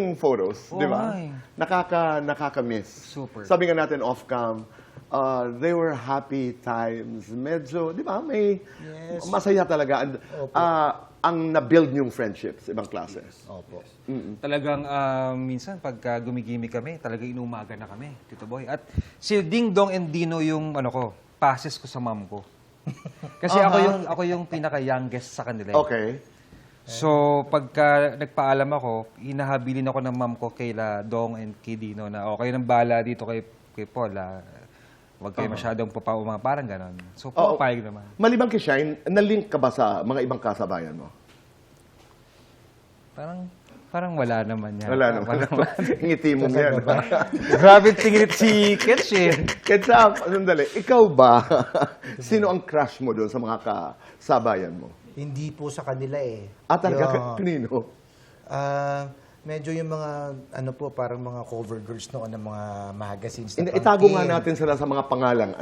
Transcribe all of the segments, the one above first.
yung photos, di ba? ay. Nakaka-miss. Super. Sabi nga natin off-cam, they were happy times. Medyo, di ba, may masaya talaga. And, ang na-build yung friendships, ibang klase. Opo. Talagang minsan pagka gumigimik kami, talagang inumaga na kami, Tito Boy. At si Ding Dong and Dino yung passes ko sa mom ko. Kasi ako yung pinaka-youngest sa kanila. Okay. So, pagka nagpaalam ako, hinahabilin ako ng mom ko kay Dong and kay Dino na kayo nang bahala dito kay Paul. Huwag kayo masyadong mga parang ganon. So, pumapayag naman. Maliban kay Shine, na-link ka ba sa mga ibang kasabayan mo? Parang wala naman yan. Wala naman. Ngiti mo yan. Grabe tingin si Ketch eh. Ketchup, sandali. Ikaw ba? Sino ang crush mo doon sa mga kasabayan mo? Hindi po sa kanila eh. Talaga? Kanino? Medyo yung mga, parang mga cover girls noon ng mga magazines. Itago nga natin sila sa mga pangalang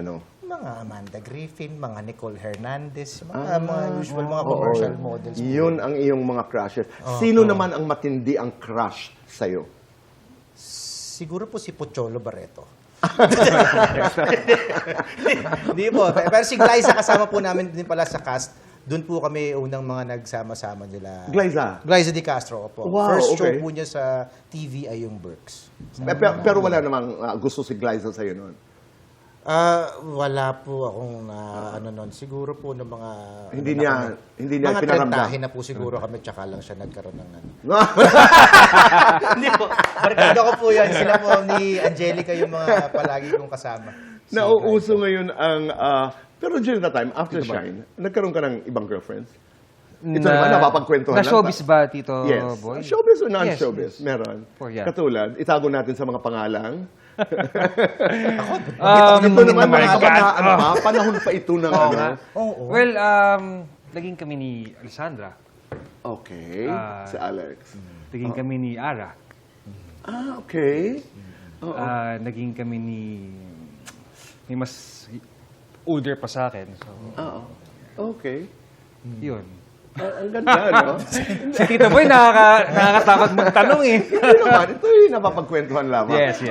Mga Amanda Griffin, mga Nicole Hernandez, mga usual mga commercial models. Yun ang iyong mga crushes. Sino naman ang matindi ang crush sa'yo? Siguro po si Pocholo Barreto. Hindi po. Pero si Glyza kasama po namin din pala sa cast. Doon po kami unang mga nagsama-sama nila. Glyza? Glyza Di Castro, opo. Wow, First show okay. po niya sa TV ay yung Berks. Pero wala namang gusto si Glyza sa'yo noon. Wala po akong noon. Siguro po ng mga... Hindi niya mga pinaramdam. 30 na po siguro kami, tsaka lang siya nagkaroon ng Hindi po. Barkada ko po yan. Sila po ni Angelica yung mga palagi kong kasama. Nauuso ngayon ang... pero during that time, after Shine, nagkaroon ka ng ibang girlfriends? Ito naman, napapagkwentuhan lang. Na-showbiz ba, Tito Yes. Boy? Showbiz or non-showbiz? Yes. Meron. Oh, yeah. Katulad, itago natin sa mga pangalang. Ito naman, my mga God. panahon pa ito ng Well, naging kami ni Alessandra. Okay. Si Alex. Naging kami ni Ara. Okay. Naging kami ni... May mas older pa sa akin. So, Okay. yun. Ang ganda, no? Si Tito Boy nakakatakot magtanong eh. Hindi naman. Ito yung napapagkwentuhan lamang. Yes.